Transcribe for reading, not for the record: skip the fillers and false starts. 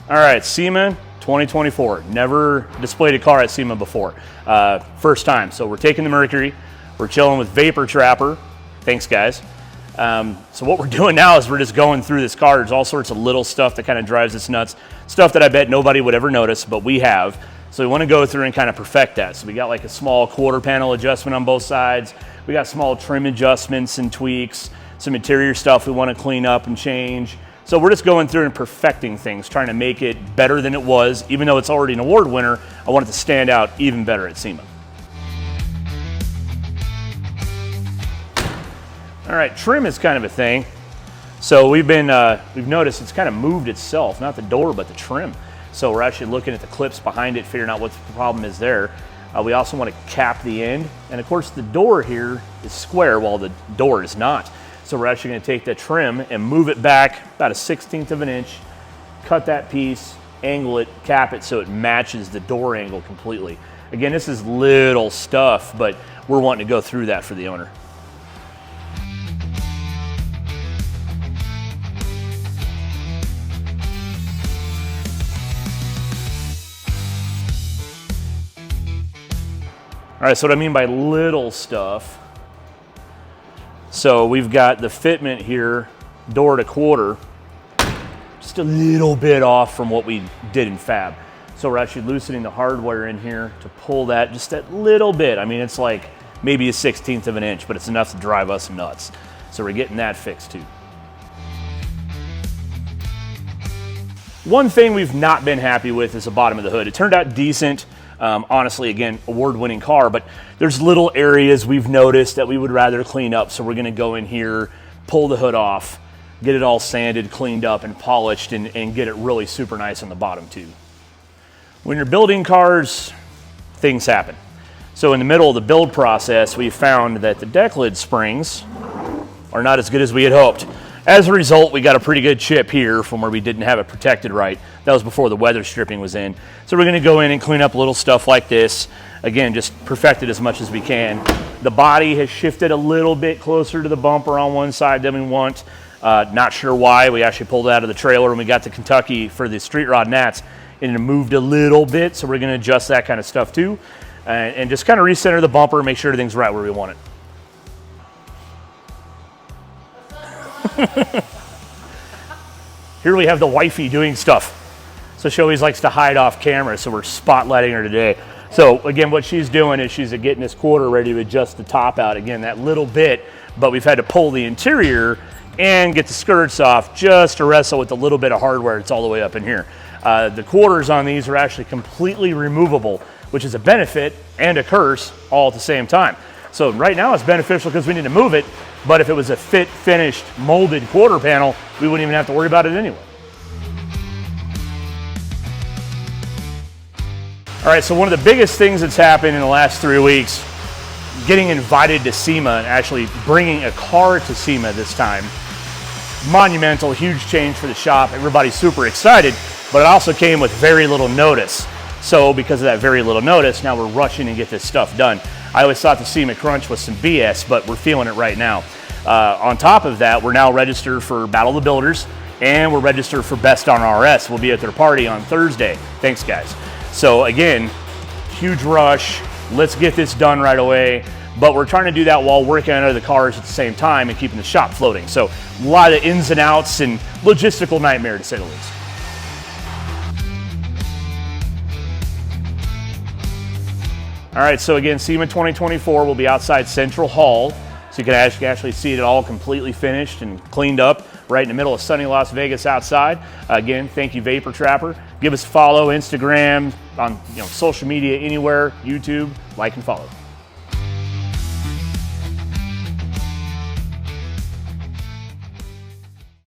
All right, SEMA 2024. Never displayed a car at SEMA before. First time. So we're taking the Mercury. We're chilling with Vapor Trapper. Thanks, guys. So what we're doing now is we're just going through this car. There's all sorts of little stuff that kind of drives us nuts. Stuff that I bet nobody would ever notice, but we have. So we want to go through and kind of perfect that. So we got like a small quarter panel adjustment on both sides. We got small trim adjustments and tweaks. Some interior stuff we want to clean up and change. So we're just going through and perfecting things, trying to make it better than it was. Even though it's already an award winner, I want it to stand out even better at SEMA. All right, trim is kind of a thing. So we've noticed it's kind of moved itself, not the door, but the trim. So we're actually looking at the clips behind it, figuring out what the problem is there. We also want to cap the end. And of course the door here is square while the door is not. So we're actually going to take the trim and move it back about 1/16 of an inch, cut that piece, angle it, cap it so it matches the door angle completely. Again, this is little stuff, but we're wanting to go through that for the owner. All right, so what I mean by little stuff, so we've got the fitment here, door to quarter, just a little bit off from what we did in fab. So we're actually loosening the hardware in here to pull that just that little bit. I mean, it's like maybe 1/16 of an inch, but it's enough to drive us nuts. So we're getting that fixed too. One thing we've not been happy with is the bottom of the hood. It turned out decent. Honestly, again, award-winning car, but there's little areas we've noticed that we would rather clean up. So we're gonna go in here, pull the hood off, get it all sanded, cleaned up, and polished, and get it really super nice on the bottom too. When you're building cars, things happen. So in the middle of the build process, we found that the deck lid springs are not as good as we had hoped. As a result, we got a pretty good chip here from where we didn't have it protected right. That was before the weather stripping was in. So we're gonna go in and clean up little stuff like this. Again, just perfect it as much as we can. The body has shifted a little bit closer to the bumper on one side than we want. Not sure why. We actually pulled it out of the trailer when we got to Kentucky for the street rod gnats, and it moved a little bit. So we're gonna adjust that kind of stuff too. And just kind of recenter the bumper, make sure everything's right where we want it. Here we have the wifey doing stuff. So she always likes to hide off camera, so we're spotlighting her today. So again, what she's doing is she's getting this quarter ready to adjust the top out. Again, that little bit, but we've had to pull the interior and get the skirts off just to wrestle with a little bit of hardware that's all the way up in here. The quarters on these are actually completely removable, which is a benefit and a curse all at the same time. So right now it's beneficial because we need to move it, but if it was a fit, finished, molded quarter panel, we wouldn't even have to worry about it anyway. All right, so one of the biggest things that's happened in the last 3 weeks, getting invited to SEMA and actually bringing a car to SEMA this time. Monumental, huge change for the shop. Everybody's super excited, but it also came with very little notice. So because of that very little notice, now we're rushing to get this stuff done. I always thought the SEMA crunch was some BS, but we're feeling it right now. On top of that, we're now registered for Battle of the Builders, and we're registered for Best on RS. We'll be at their party on Thursday. Thanks, guys. So again, huge rush. Let's get this done right away. But we're trying to do that while working on other cars at the same time and keeping the shop floating. So a lot of ins and outs and logistical nightmare, to say the least. All right, so again, SEMA 2024 will be outside Central Hall. So you can actually see it all completely finished and cleaned up right in the middle of sunny Las Vegas outside. Again, thank you, Vapor Trapper. Give us a follow, Instagram, on social media, anywhere, YouTube, like and follow.